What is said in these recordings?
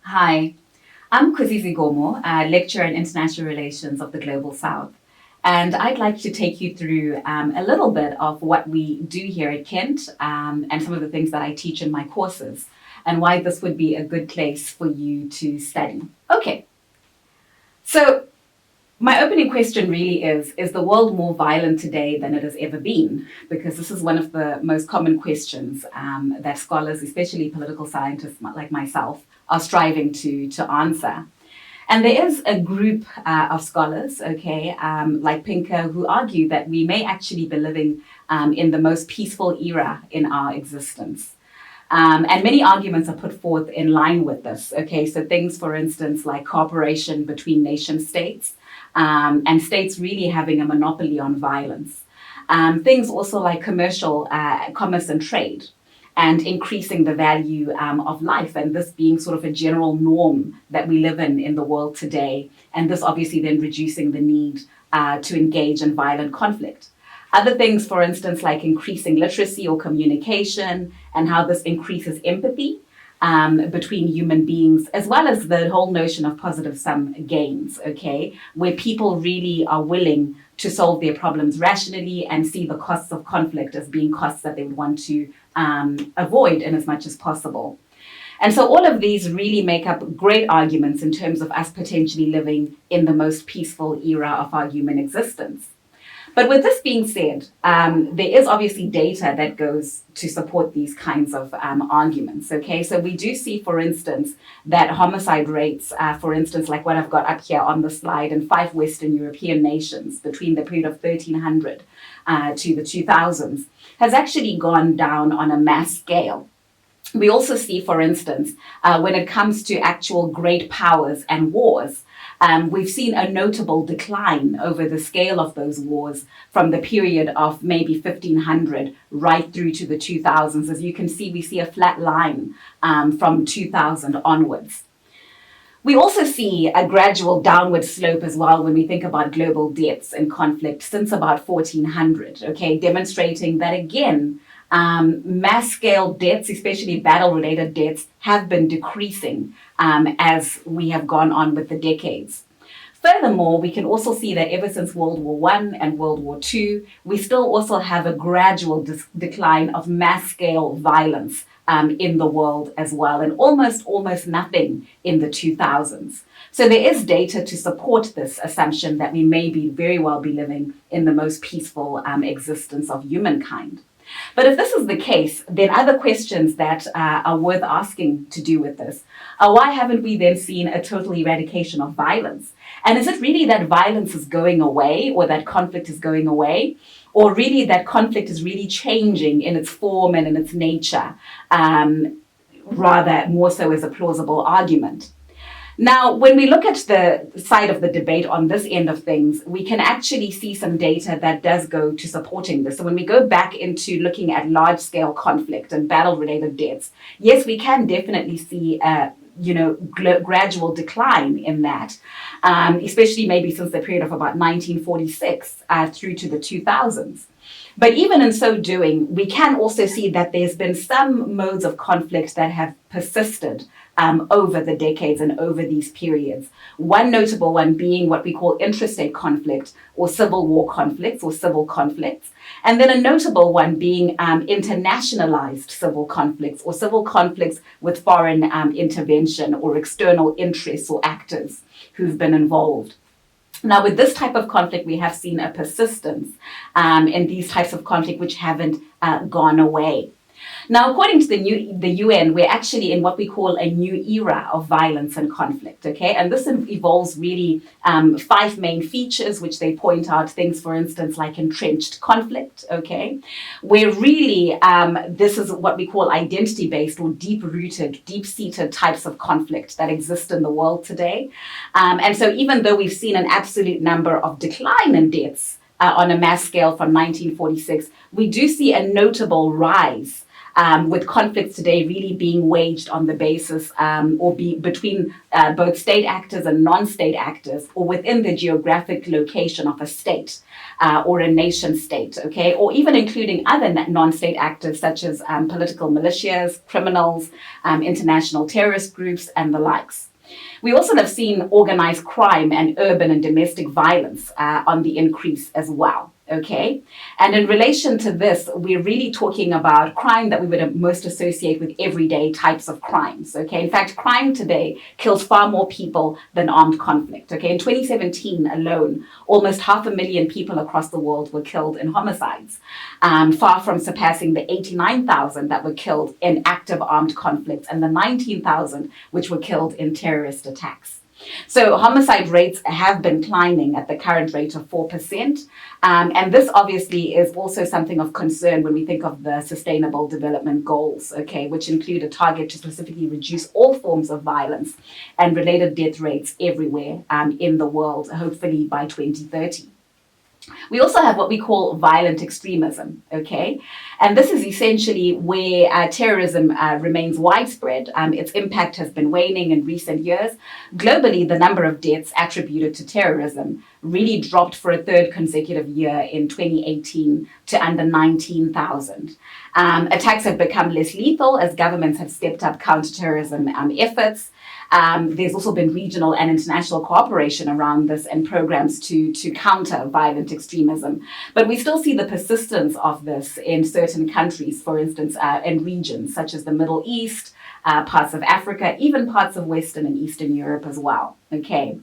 Hi, I'm Khuzizi Gomo, lecturer in international relations of the Global South. And I'd like to take you through a little bit of what we do here at Kent and some of the things that I teach in my courses and why this would be a good place for you to study. Okay, so my opening question really is the world more violent today than it has ever been? Because this is one of the most common questions that scholars, especially political scientists like myself, are striving to answer. And there is a group of scholars, okay, like Pinker, who argue that we may actually be living in the most peaceful era in our existence. And many arguments are put forth in line with this. Okay, so things, for instance, like cooperation between nation states and states really having a monopoly on violence. Things also like commercial commerce and trade and increasing the value of life, and this being sort of a general norm that we live in the world today. And this obviously then reducing the need to engage in violent conflict. Other things, for instance, like increasing literacy or communication and how this increases empathy between human beings, as well as the whole notion of positive sum gains, okay, where people really are willing to solve their problems rationally and see the costs of conflict as being costs that they would want to avoid in as much as possible. And so all of these really make up great arguments in terms of us potentially living in the most peaceful era of our human existence. But with this being said, there is obviously data that goes to support these kinds of arguments. Okay, so we do see, for instance, that homicide rates, for instance, like what I've got up here on the slide, in 5 Western European nations between the period of 1300 to the 2000s, has actually gone down on a mass scale. We also see, for instance, when it comes to actual great powers and wars, we've seen a notable decline over the scale of those wars from the period of maybe 1500 right through to the 2000s. As you can see, we see a flat line from 2000 onwards. We also see a gradual downward slope as well when we think about global deaths and conflict since about 1400, okay, demonstrating that again, mass scale deaths, especially battle related deaths, have been decreasing as we have gone on with the decades. Furthermore, we can also see that ever since World War One and World War Two, we still also have a gradual decline of mass scale violence in the world as well, and almost nothing in the 2000s. So there is data to support this assumption that we may be very well be living in the most peaceful existence of humankind. But if this is the case, then other questions that are worth asking to do with this are, why haven't we then seen a total eradication of violence? And is it really that violence is going away or that conflict is going away? Or really that conflict is really changing in its form and in its nature, rather more so as a plausible argument? Now, when we look at the side of the debate on this end of things, we can actually see some data that does go to supporting this. So when we go back into looking at large-scale conflict and battle-related deaths, yes, we can definitely see gradual decline in that, especially maybe since the period of about 1946 through to the 2000s. But even in so doing, we can also see that there's been some modes of conflict that have persisted over the decades and over these periods. One notable one being what we call intrastate conflict or civil war conflicts or civil conflicts. And then a notable one being internationalized civil conflicts or civil conflicts with foreign intervention or external interests or actors who've been involved. Now, with this type of conflict, we have seen a persistence in these types of conflict which haven't gone away. Now, according to the UN, we're actually in what we call a new era of violence and conflict, okay? And this involves really 5 main features, which they point out, things, for instance, like entrenched conflict, okay? Where really this is what we call identity-based or deep-rooted, deep-seated types of conflict that exist in the world today. And so even though we've seen an absolute number of decline in deaths on a mass scale from 1946, we do see a notable rise with conflicts today really being waged on the basis between both state actors and non-state actors, or within the geographic location of a state or a nation state, okay, or even including other non-state actors such as political militias, criminals, international terrorist groups, and the likes. We also have seen organized crime and urban and domestic violence on the increase as well. Okay. And in relation to this, we're really talking about crime that we would most associate with everyday types of crimes. Okay. In fact, crime today kills far more people than armed conflict. Okay. In 2017 alone, almost 500,000 people across the world were killed in homicides, far from surpassing the 89,000 that were killed in active armed conflicts and the 19,000 which were killed in terrorist attacks. So homicide rates have been climbing at the current rate of 4%. And this obviously is also something of concern when we think of the Sustainable Development Goals, okay, which include a target to specifically reduce all forms of violence and related death rates everywhere in the world, hopefully by 2030. We also have what we call violent extremism, okay? And this is essentially where terrorism remains widespread. Its impact has been waning in recent years. Globally, the number of deaths attributed to terrorism really dropped for a third consecutive year in 2018 to under 19,000. Attacks have become less lethal as governments have stepped up counterterrorism efforts. There's also been regional and international cooperation around this and programs to counter violent extremism. But we still see the persistence of this in certain countries, for instance, in regions such as the Middle East, parts of Africa, even parts of Western and Eastern Europe as well. Okay.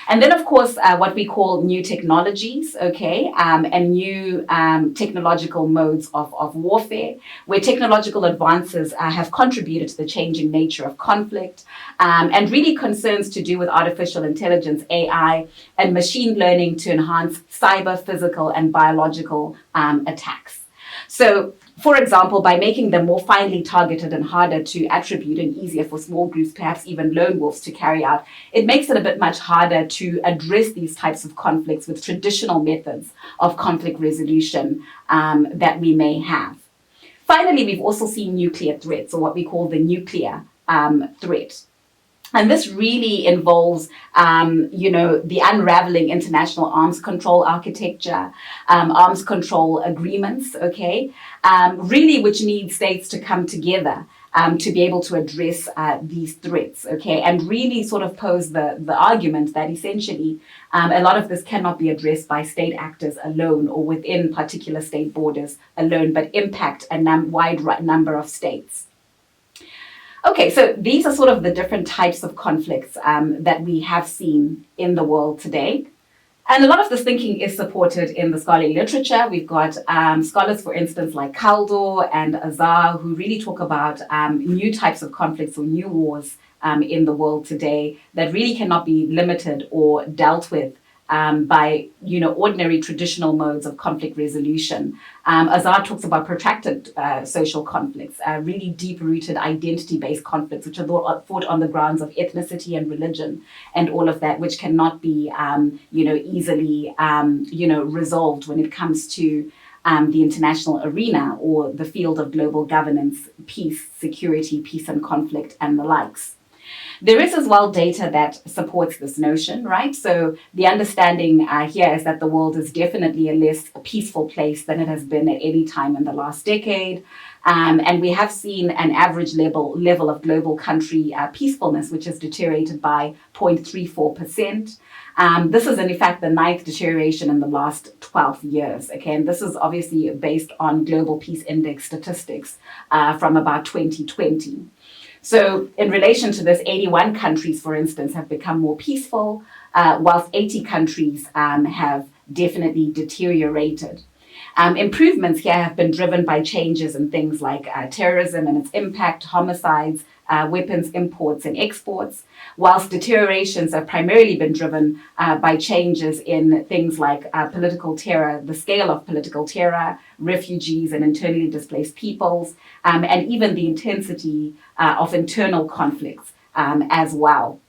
And then, of course, what we call new technologies, okay, and new technological modes of warfare, where technological advances have contributed to the changing nature of conflict, and really concerns to do with artificial intelligence, AI, and machine learning to enhance cyber, physical, and biological attacks. So, for example, by making them more finely targeted and harder to attribute and easier for small groups, perhaps even lone wolves, to carry out, it makes it a bit much harder to address these types of conflicts with traditional methods of conflict resolution that we may have. Finally, we've also seen nuclear threats, or what we call the nuclear threat. And this really involves, the unraveling international arms control architecture, arms control agreements, okay, really which need states to come together to be able to address these threats, okay, and really sort of pose the argument that essentially a lot of this cannot be addressed by state actors alone or within particular state borders alone, but impact a wide number of states. Okay, so these are sort of the different types of conflicts that we have seen in the world today. And a lot of this thinking is supported in the scholarly literature. We've got scholars, for instance, like Kaldor and Azar, who really talk about new types of conflicts or new wars in the world today that really cannot be limited or dealt with by ordinary traditional modes of conflict resolution. Azar talks about protracted social conflicts, really deep-rooted identity-based conflicts, which are fought on the grounds of ethnicity and religion and all of that, which cannot be easily resolved when it comes to the international arena or the field of global governance, peace, security, peace and conflict, and the likes. There is as well data that supports this notion, right? So the understanding here is that the world is definitely a less peaceful place than it has been at any time in the last decade. And we have seen an average level of global country peacefulness, which has deteriorated by 0.34%. This is, in fact, the 9th deterioration in the last 12 years. Okay, and this is obviously based on Global Peace Index statistics from about 2020. So in relation to this, 81 countries, for instance, have become more peaceful, whilst 80 countries have definitely deteriorated. Improvements here have been driven by changes in things like terrorism and its impact, homicides, weapons imports and exports, whilst deteriorations have primarily been driven by changes in things like political terror, the scale of political terror, refugees and internally displaced peoples, and even the intensity of internal conflicts as well.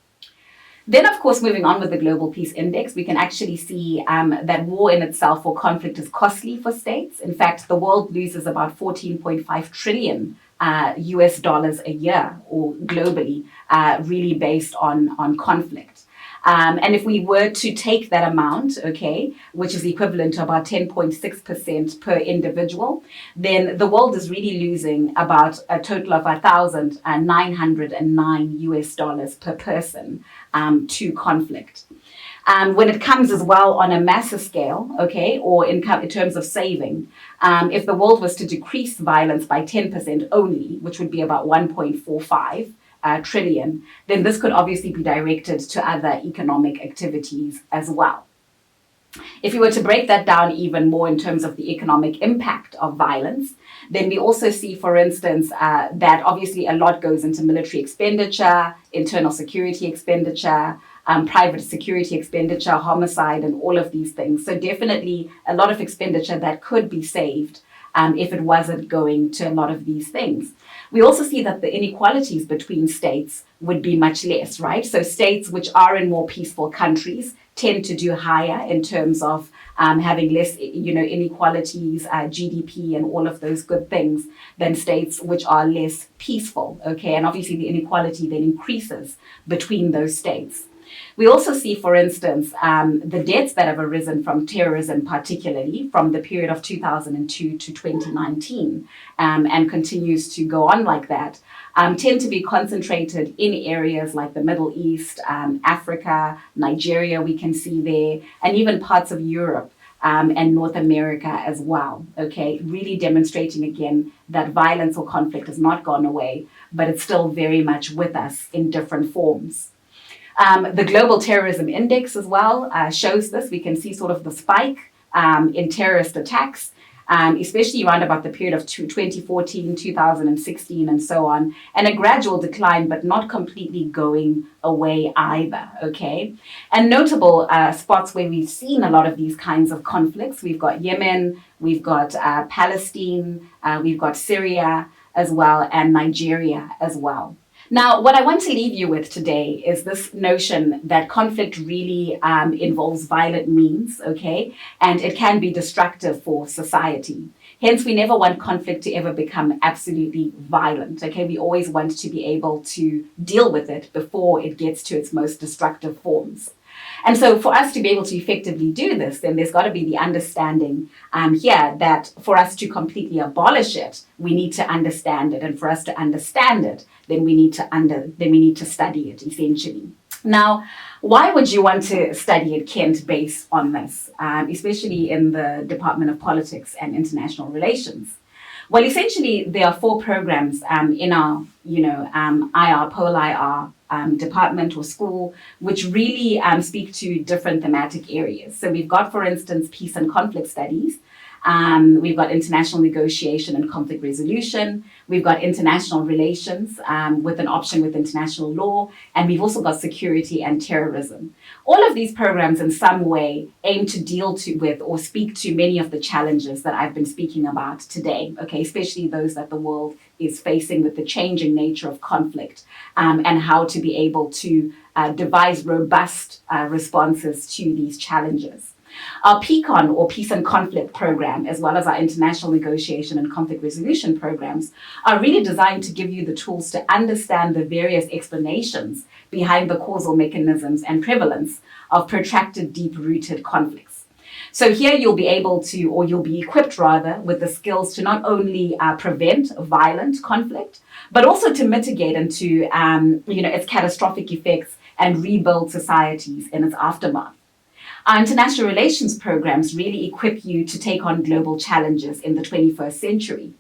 Then, of course, moving on with the Global Peace Index, we can actually see that war in itself or conflict is costly for states. In fact, the world loses about $14.5 trillion US dollars a year or globally, really based on conflict. And if we were to take that amount, okay, which is equivalent to about 10.6% per individual, then the world is really losing about a total of 1,909 US dollars per person to conflict. When it comes as well on a massive scale, okay, or in terms of saving, if the world was to decrease violence by 10% only, which would be about 1.45 trillion, then this could obviously be directed to other economic activities as well. If you were to break that down even more in terms of the economic impact of violence, then we also see, for instance, that obviously a lot goes into military expenditure, internal security expenditure, private security expenditure, homicide, and all of these things. So definitely a lot of expenditure that could be saved if it wasn't going to a lot of these things. We also see that the inequalities between states would be much less, right? So states which are in more peaceful countries tend to do higher in terms of having less, inequalities, GDP, and all of those good things than states which are less peaceful, okay? And obviously the inequality then increases between those states. We also see, for instance, the deaths that have arisen from terrorism, particularly from the period of 2002 to 2019, and continues to go on like that, tend to be concentrated in areas like the Middle East, Africa, Nigeria, we can see there, and even parts of Europe and North America as well, okay? Really demonstrating again that violence or conflict has not gone away, but it's still very much with us in different forms. The Global Terrorism Index as well shows this. We can see sort of the spike in terrorist attacks, especially around about the period of 2014, 2016, and so on, and a gradual decline, but not completely going away either, okay? And notable spots where we've seen a lot of these kinds of conflicts, we've got Yemen, we've got Palestine, we've got Syria as well, and Nigeria as well. Now, what I want to leave you with today is this notion that conflict really involves violent means, okay? And it can be destructive for society. Hence, we never want conflict to ever become absolutely violent, okay? We always want to be able to deal with it before it gets to its most destructive forms. And so for us to be able to effectively do this, then there's got to be the understanding here that for us to completely abolish it, we need to understand it. And for us to understand it, then we need to study it, essentially. Now, why would you want to study at Kent based on this, especially in the Department of Politics and International Relations? Well, essentially, there are 4 programs in our, IR, Pole IR department or school, which really speak to different thematic areas. So we've got, for instance, peace and conflict studies. We've got international negotiation and conflict resolution. We've got international relations with an option with international law. And we've also got security and terrorism. All of these programs in some way aim to deal with or speak to many of the challenges that I've been speaking about today, okay, especially those that the world is facing with the changing nature of conflict and how to be able to devise robust responses to these challenges. Our PCON, or Peace and Conflict program, as well as our international negotiation and conflict resolution programs, are really designed to give you the tools to understand the various explanations behind the causal mechanisms and prevalence of protracted, deep-rooted conflicts. So here you'll be able to, or you'll be equipped rather, with the skills to not only prevent violent conflict, but also to mitigate and to, its catastrophic effects and rebuild societies in its aftermath. Our international relations programs really equip you to take on global challenges in the 21st century.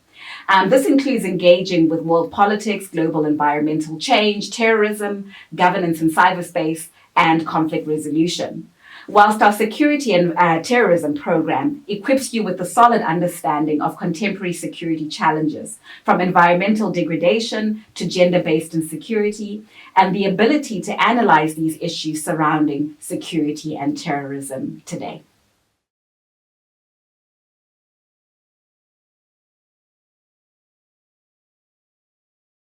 This includes engaging with world politics, global environmental change, terrorism, governance in cyberspace, and conflict resolution. Whilst our security and terrorism program equips you with a solid understanding of contemporary security challenges, from environmental degradation to gender-based insecurity, and the ability to analyze these issues surrounding security and terrorism today.